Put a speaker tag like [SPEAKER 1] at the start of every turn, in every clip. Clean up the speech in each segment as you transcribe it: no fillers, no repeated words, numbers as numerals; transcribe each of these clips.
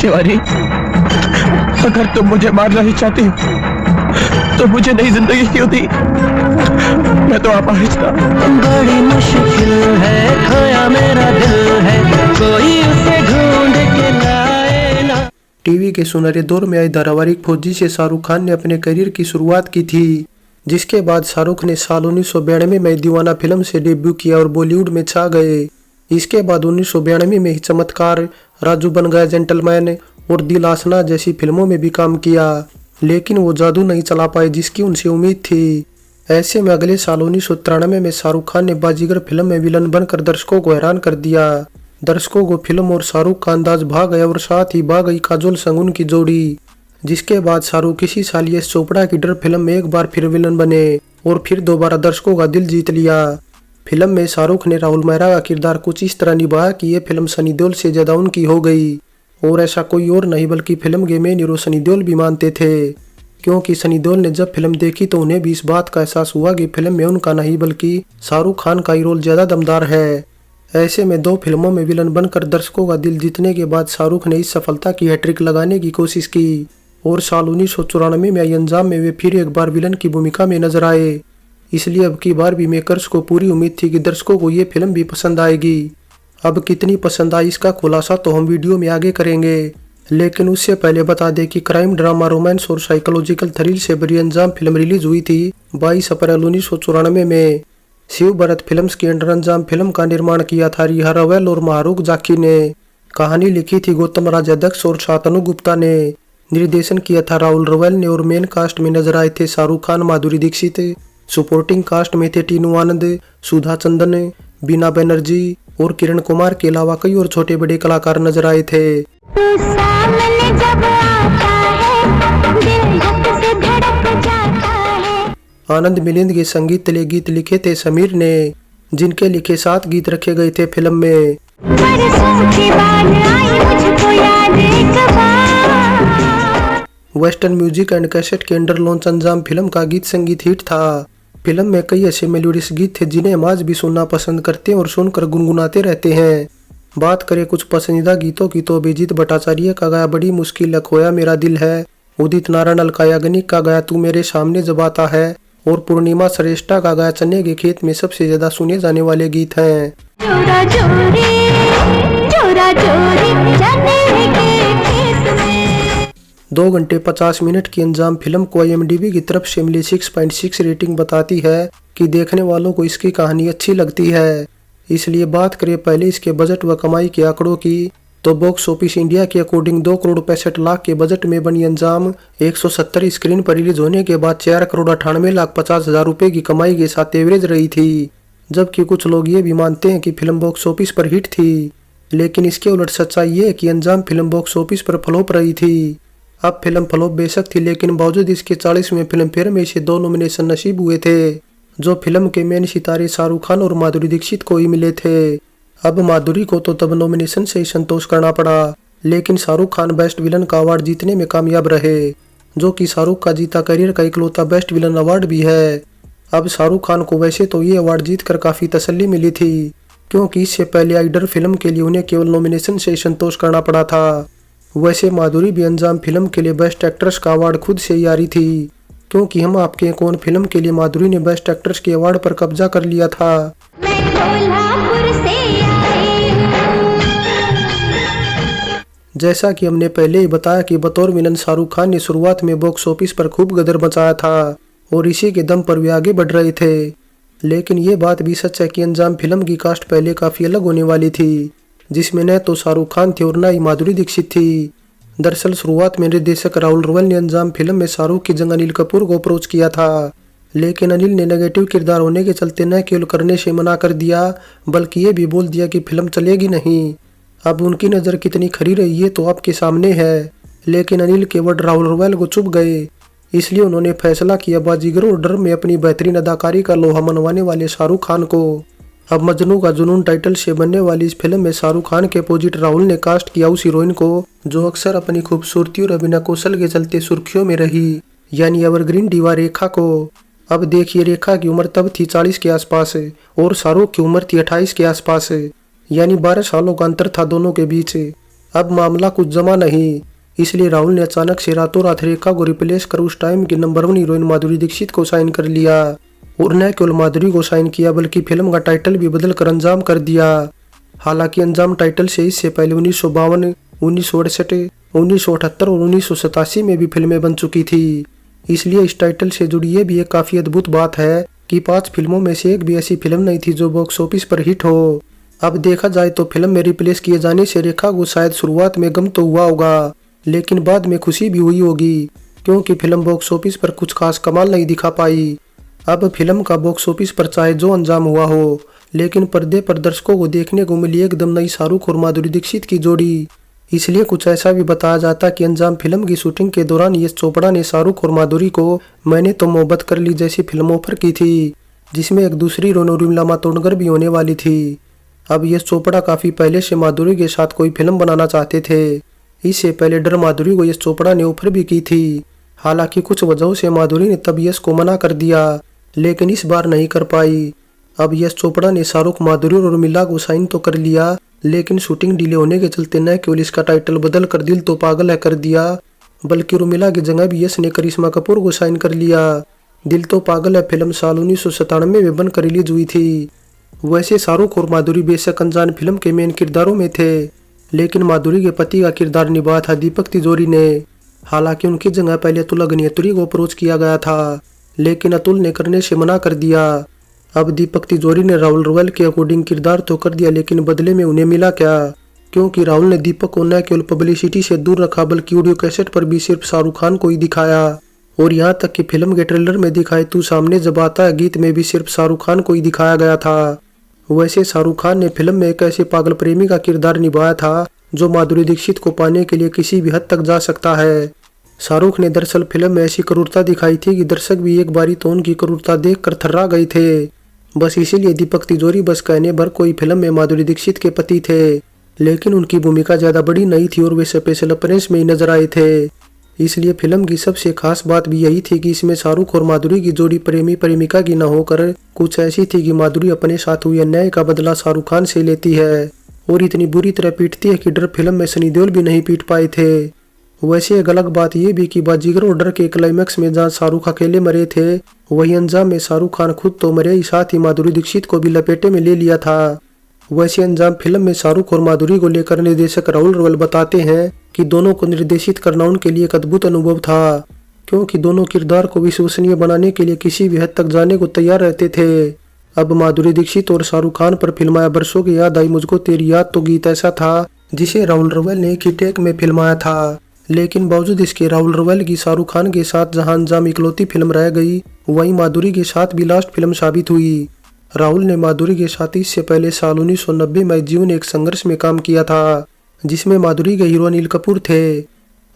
[SPEAKER 1] शिवानी, अगर तुम मुझे मारना ही चाहती हो तो मुझे नई जिंदगी क्यों दी? मैं तो अपाहिज था।
[SPEAKER 2] बड़ी मुश्किल है, खोया मेरा दिल है, कोई उसे ढूंढ के लाए ना।
[SPEAKER 3] टीवी के सुनहरे दौर में आई धारावाहिक फौजी से शाहरुख खान ने अपने करियर की शुरुआत की थी, जिसके बाद शाहरुख ने साल 1992 में दीवाना फिल्म से डेब्यू किया और बॉलीवुड में छा गए। इसके बाद 1992 में ही चमत्कार, राजू बन गया जेंटलमैन और दिल आसना जैसी फिल्मों में भी काम किया, लेकिन वो जादू नहीं चला पाए जिसकी उनसे उम्मीद थी। ऐसे में अगले साल 1993 में शाहरुख खान ने बाजीगर फिल्म में विलन बनकर दर्शकों को हैरान कर दिया। दर्शकों को फिल्म और शाहरुख का अंदाज भा गया और साथ ही भा गई काजोल संग उनकी जोड़ी। जिसके बाद शाहरुख इसी साल यश चोपड़ा की डर फिल्म में एक बार फिर विलन बने और फिर दोबारा दर्शकों का दिल जीत लिया। फिल्म में शाहरुख ने राहुल मेहरा का किरदार कुछ इस तरह निभाया कि ये फिल्म सनी देओल से ज्यादा उनकी हो गई, और ऐसा कोई और नहीं बल्कि फिल्म के मेन हीरो सनी देओल भी मानते थे, क्योंकि सनी देओल ने जब फिल्म देखी तो उन्हें भी इस बात का एहसास हुआ कि फिल्म में उनका नहीं बल्कि शाहरुख खान का ही रोल ज्यादा दमदार है। ऐसे में 2 फिल्मों में विलन बनकर दर्शकों का दिल जीतने के बाद शाहरुख ने इस सफलता की हैट्रिक लगाने की कोशिश की और साल 1994 में आई अंजाम में वे फिर एक बार विलन की भूमिका में नजर आए। इसलिए अब की बार भी मेकर्स को पूरी उम्मीद थी कि दर्शकों को ये फिल्म भी पसंद आएगी। अब कितनी पसंद आई इसका खुलासा तो हम वीडियो में आगे करेंगे, लेकिन उससे पहले बता दें कि क्राइम ड्रामा, रोमांस और साइकोलॉजिकल थ्रिल से भरी अंजाम फिल्म रिलीज हुई थी 22 अप्रैल 1994 में। शिव भरत फिल्म्स के अंडर अंजाम फिल्म का निर्माण किया था रिहा रवैल और मारूक जाकी ने। कहानी लिखी थी गौतम राजाध्यक्ष और शांतनु गुप्ता ने। निर्देशन किया था राहुल रवैल ने और मेन कास्ट में नजर आए थे शाहरुख खान, माधुरी दीक्षित। सपोर्टिंग कास्ट में थे टीनू आनंद, सुधा चंदन, बीना बनर्जी और किरण कुमार के अलावा कई और छोटे बड़े कलाकार नजर आए थे। आनंद मिलिंद के संगीत गीत लिखे थे समीर ने, जिनके लिखे 7 गीत रखे गए थे फिल्म में। वेस्टर्न म्यूजिक एंड कैसेट के अंडर लॉन्च अंजाम फिल्म का गीत संगीत हिट था। फिल्म में कई ऐसे मेलोडियस गीत थे जिन्हें हम आज भी सुनना पसंद करते हैं और सुनकर गुनगुनाते रहते हैं। बात करें कुछ पसंदीदा गीतों की तो अभिजीत भट्टाचार्य का गाया बड़ी मुश्किल है, खोया मेरा दिल है, उदित नारायण अलकायाग्निक का गाया तू मेरे सामने जब आता है और पूर्णिमा श्रेष्ठा का गाया चने के खेत में सबसे ज्यादा सुने जाने वाले गीत हैं। 2 घंटे 50 मिनट की अंजाम फिल्म को IMDb की तरफ से मिली 6.6 रेटिंग बताती है कि देखने वालों को इसकी कहानी अच्छी लगती है। इसलिए बात करें पहले इसके बजट व कमाई के आंकड़ों की तो बॉक्स ऑफिस इंडिया के अकॉर्डिंग 2 करोड़ 65 लाख के बजट में बनी अंजाम 170 स्क्रीन पर रिलीज होने के बाद 4 करोड़ 98 लाख 50 हजार रुपए की कमाई के साथ एवरेज रही थी। जबकि कुछ लोग ये भी मानते हैं कि फिल्म बॉक्स ऑफिस पर हिट थी, लेकिन इसके उलट सच्चाई ये है कि अंजाम फिल्म बॉक्स ऑफिस पर फ्लॉप रही थी। अब फिल्म फ्लॉप बेशक थी, लेकिन बावजूद इसके 40वें फिल्म फेयर में इसे 2 नॉमिनेशन नसीब हुए थे, जो फिल्म के मेन सितारे शाहरुख खान और माधुरी दीक्षित को ही मिले थे। अब माधुरी को तो तब नॉमिनेशन से ही संतोष करना पड़ा, लेकिन शाहरुख खान बेस्ट विलन का अवार्ड जीतने में कामयाब रहे, जो कि शाहरुख का जीता करियर का इकलौता बेस्ट विलन अवार्ड भी है। अब शाहरुख खान को वैसे तो ये अवार्ड जीतकर काफी तसल्ली मिली थी, क्योंकि इससे पहले आइडर फिल्म के लिए उन्हें केवल नॉमिनेशन से ही संतोष करना पड़ा था। वैसे माधुरी भी अंजाम फिल्म के लिए बेस्ट एक्ट्रेस का अवार्ड खुद से ही आ रही थी, क्योंकि हम आपके कौन फिल्म के लिए माधुरी ने बेस्ट एक्ट्रेस के अवार्ड पर कब्जा कर लिया था। जैसा कि हमने पहले ही बताया कि बतौर विलन शाहरुख खान ने शुरुआत में बॉक्स ऑफिस पर खूब गदर मचाया था और इसी के दम पर वे आगे बढ़ रहे थे, लेकिन ये बात भी सच है कि अंजाम फिल्म की कास्ट पहले काफी अलग होने वाली थी, जिसमें न तो शाहरुख खान थे और न ही माधुरी दीक्षित थी। दरअसल शुरुआत में निर्देशक राहुल रवैल ने अंजाम फिल्म में शाहरुख की जगह अनिल कपूर को अप्रोच किया था, लेकिन अनिल ने नेगेटिव किरदार होने के चलते न केवल करने से मना कर दिया, बल्कि ये भी बोल दिया कि फिल्म चलेगी नहीं। अब उनकी नज़र कितनी खरी रही है तो आपके सामने है, लेकिन अनिल के वर्ड राहुल रवैल को चुभ गए, इसलिए उन्होंने फैसला किया बाजीगर और डर में अपनी बेहतरीन अदाकारी का लोहा मनवाने वाले शाहरुख खान को। अब मजनू का जुनून टाइटल से बनने वाली इस फिल्म में शाहरुख खान के अपोजिट राहुल ने कास्ट किया उस हीरोइन को जो अक्सर अपनी खूबसूरती और अभिनय कौशल के चलते सुर्खियों में रही, यानी एवरग्रीन डिवा रेखा को। अब देखिए, रेखा की उम्र तब थी 40 के आसपास और शाहरुख की उम्र थी 28 के आसपास, यानी 12 सालों का अंतर था दोनों के बीच। अब मामला कुछ जमा नहीं, इसलिए राहुल ने अचानक से रातों रात रेखा को रिप्लेस कर उस टाइम की नंबर 1 हीरोइन माधुरी दीक्षित को साइन कर लिया। और न केवल माधुरी को साइन किया बल्कि फिल्म का टाइटल भी बदल कर अंजाम कर दिया। हालांकि अंजाम टाइटल से इससे पहले 1952, 1968, 1978 और 1987 में भी फिल्में बन चुकी थी। इसलिए इस टाइटल से जुड़ी ये भी एक काफी अद्भुत बात है कि 5 फिल्मों में से एक भी ऐसी फिल्म नहीं थी जो बॉक्स ऑफिस पर हिट हो। अब देखा जाए तो फिल्म में रिप्लेस किए जाने से रेखा को शायद शुरुआत में गम तो हुआ होगा, लेकिन बाद में खुशी भी हुई होगी, क्योंकि फिल्म बॉक्स ऑफिस पर कुछ खास कमाल नहीं दिखा पाई। अब फिल्म का बॉक्स ऑफिस पर चाहे जो अंजाम हुआ हो, लेकिन पर्दे पर दर्शकों को देखने को मिली एकदम नई शाहरुख और माधुरी दीक्षित की जोड़ी। इसलिए कुछ ऐसा भी बताया जाता कि अंजाम फिल्म की शूटिंग के दौरान यश चोपड़ा ने शाहरुख और माधुरी को मैंने तो मोहब्बत कर ली जैसी फिल्म ऑफर की थी, जिसमें एक दूसरी रोनो उर्मिला मातोंडकर भी होने वाली थी। अब यश चोपड़ा काफी पहले से माधुरी के साथ कोई फिल्म बनाना चाहते थे। इससे पहले डर माधुरी को यश चोपड़ा ने ऑफर भी की थी। हालांकि कुछ वजहों से माधुरी ने तब यश को मना कर दिया, लेकिन इस बार नहीं कर पाई। अब यश चोपड़ा ने शाहरुख, माधुरी और उर्मिला को साइन तो कर लिया, लेकिन शूटिंग डिले होने के चलते न केवल इसका टाइटल बदल कर दिल तो पागल है कर दिया, बल्कि उर्मिला की जगह भी यश ने करिश्मा कपूर को साइन कर लिया। दिल तो पागल है फिल्म साल 1997 में बनकर रिलीज हुई थी। वैसे शाहरुख और माधुरी बेशक अनजान फिल्म के मेन किरदारों में थे, लेकिन माधुरी के पति का किरदार निभाया था दीपक तिजोरी ने। हालांकि उनकी जगह पहले अतुल अग्निहोत्री को अप्रोच किया गया था, लेकिन अतुल ने करने से मना कर दिया। अब दीपक तिजोरी ने राहुल रवैल के अकॉर्डिंग किरदार तो कर दिया, लेकिन बदले में उन्हें मिला क्या? क्योंकि राहुल ने दीपक को न केवल पब्लिसिटी से दूर रखा बल्कि ऑडियो कैसेट पर भी सिर्फ शाहरुख खान को ही दिखाया, और यहाँ तक कि फिल्म के ट्रेलर में दिखाए तू सामने जब आता है गीत में भी सिर्फ शाहरुख खान को ही दिखाया गया था। वैसे शाहरुख खान ने फिल्म में एक ऐसे पागल प्रेमी का किरदार निभाया था जो माधुरी दीक्षित को पाने के लिए किसी भी हद तक जा सकता है। शाहरुख ने दरअसल फिल्म में ऐसी क्रूरता दिखाई थी कि दर्शक भी एक बारी तो उनकी क्रूरता देखकर थर्रा गए थे। बस इसीलिए दीपक तिजोरी बस कहने भर कोई फिल्म में माधुरी दीक्षित के पति थे, लेकिन उनकी भूमिका ज्यादा बड़ी नहीं थी और वे स्पेशल अपीयरेंस में ही नजर आए थे। इसलिए फिल्म की सबसे खास बात भी यही थी कि इसमें शाहरुख और माधुरी की जोड़ी प्रेमी प्रेमिका की न होकर कुछ ऐसी थी कि माधुरी अपने साथ हुए अन्याय का बदला शाहरुख खान से लेती है और इतनी बुरी तरह पीटती है कि डर फिल्म में सनी देओल भी नहीं पीट पाए थे। वैसे एक अलग बात यह भी कि बाजीगर और डर के क्लाइमैक्स में जहाँ शाहरुख अकेले मरे थे, वही अंजाम में शाहरुख खान खुद तो मरे ही, साथ ही माधुरी दीक्षित को भी लपेटे में ले लिया था। वैसे अंजाम फिल्म में शाहरुख और माधुरी को लेकर निर्देशक राहुल रवैल बताते हैं कि दोनों को निर्देशित करना उनके लिए एक अद्भुत अनुभव था, क्योंकि दोनों किरदार को विश्वसनीय बनाने के लिए किसी भी हद तक जाने को तैयार रहते थे। अब माधुरी दीक्षित और शाहरुख खान पर फिल्माया बरसों की याद आई मुझको तेरी याद तो गीत ऐसा था जिसे राहुल रवैल ने एक ही टेक में फिल्माया था, लेकिन बावजूद इसके राहुल रवैल की शाहरुख खान के साथ जहां अंजाम इकलौती फिल्म रह गई, वहीं माधुरी के साथ भी लास्ट फिल्म साबित हुई। राहुल ने माधुरी के साथ इससे पहले साल 1990 में जीवन एक संघर्ष में काम किया था, जिसमें माधुरी के हीरो अनिल कपूर थे।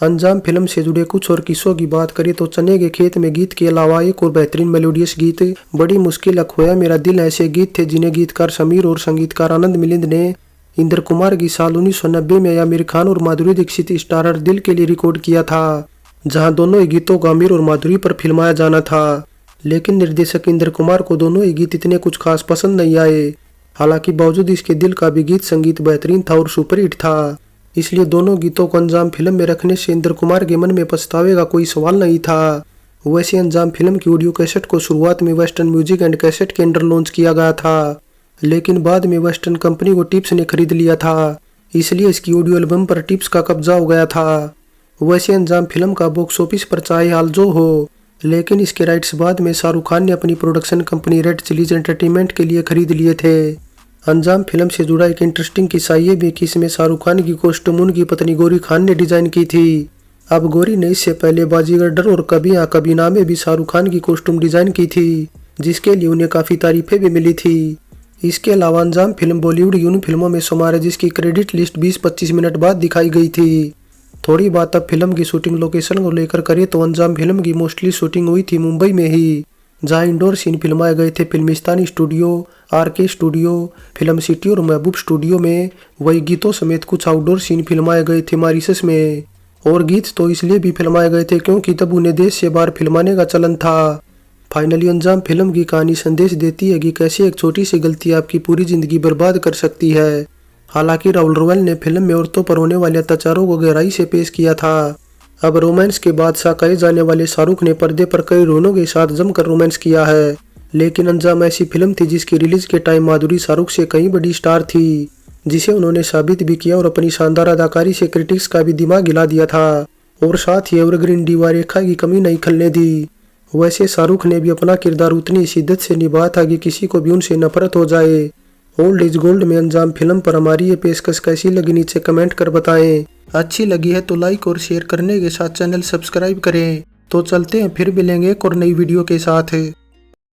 [SPEAKER 3] अंजाम फिल्म से जुड़े कुछ और किस्सों की बात करें तो चने के खेत में गीत के अलावा एक और बेहतरीन मेलोडियस गीत बड़ी मुश्किल खोया मेरा दिल ऐसे गीत थे जिन्हें गीतकार समीर और संगीतकार आनंद मिलिंद ने इंद्र कुमार की साल 1990 में आमिर खान और माधुरी दीक्षित स्टारर दिल के लिए रिकॉर्ड किया था, जहां दोनों ही गीतों को आमिर और माधुरी पर फिल्माया जाना था। लेकिन निर्देशक इंद्र कुमार को दोनों ही गीत इतने कुछ खास पसंद नहीं आए। हालांकि बावजूद इसके दिल का भी गीत संगीत बेहतरीन था और सुपरहिट था, इसलिए दोनों गीतों को अंजाम फिल्म में रखने से इंद्र कुमार के मन में पछतावे का कोई सवाल नहीं था। वैसे अंजाम फिल्म की ऑडियो कैसेट को शुरुआत में वेस्टर्न म्यूजिक एंड कैसेट के अंडर लॉन्च किया गया था, लेकिन बाद में वेस्टर्न कंपनी को टिप्स ने खरीद लिया था, इसलिए इसकी ऑडियो एल्बम पर टिप्स का कब्जा हो गया था। वैसे अंजाम फिल्म का बॉक्स ऑफिस पर चाहे हाल जो हो, लेकिन इसके राइट्स बाद में शाहरुख खान ने अपनी production company red chillies entertainment के लिए खरीद लिए थे। अंजाम फिल्म से जुड़ा एक इंटरेस्टिंग किस्सा ये भी कि इसमें शाहरुख खान की कॉस्ट्यूम उनकी पत्नी गौरी खान ने डिजाइन की थी। अब गौरी ने इससे पहले बाजीगर डर और कभी यहाँ कभी ना में भी शाहरुख खान की कॉस्ट्यूम डिजाइन की थी, जिसके लिए उन्हें काफी तारीफें भी मिली थी। इसके अलावा अंजाम फिल्म बॉलीवुड यून फिल्मों में शुमार है, जिसकी क्रेडिट लिस्ट 20-25 मिनट बाद दिखाई गई थी। थोड़ी बात अब फिल्म की शूटिंग लोकेशन को लेकर करें तो अंजाम फिल्म की मोस्टली शूटिंग हुई थी मुंबई में ही, जहां इंडोर सीन फिल्माए गए थे Filmistan studio, RK studio, film city और महबूब स्टूडियो में। वही गीतों समेत कुछ आउटडोर सीन फिल्माए गए थे मॉरिशस में, और गीत तो इसलिए भी फिल्माए गए थे क्योंकि तब उन्हें देश से बाहर फिल्माने का चलन था। फाइनली अंजाम फिल्म की कहानी संदेश देती है कि कैसे एक छोटी सी गलती आपकी पूरी जिंदगी बर्बाद कर सकती है। हालांकि राहुल रॉयल ने फिल्म में औरतों पर होने वाले अत्याचारों को गहराई से पेश किया था। अब रोमांस के बादशाह कहे जाने वाले शाहरुख ने पर्दे पर कई हीरोइनों के साथ जमकर रोमांस किया है, लेकिन अंजाम ऐसी फिल्म थी जिसकी रिलीज के टाइम माधुरी शाहरुख से कहीं बड़ी स्टार थी, जिसे उन्होंने साबित भी किया और अपनी शानदार अदाकारी से क्रिटिक्स का भी दिमाग हिला दिया था और साथ ही एवरग्रीन दीवा रेखा की कमी नहीं खलने दी। वैसे शाहरुख ने भी अपना किरदार उतनी शिद्दत से निभाया था कि किसी को भी उनसे नफरत हो जाए। ओल्ड इज गोल्ड में अंजाम फिल्म पर हमारी ये पेशकश कैसी लगी नीचे कमेंट कर बताएं। अच्छी लगी है तो लाइक और शेयर करने के साथ चैनल सब्सक्राइब करें। तो चलते हैं, फिर मिलेंगे एक और नई वीडियो के साथ।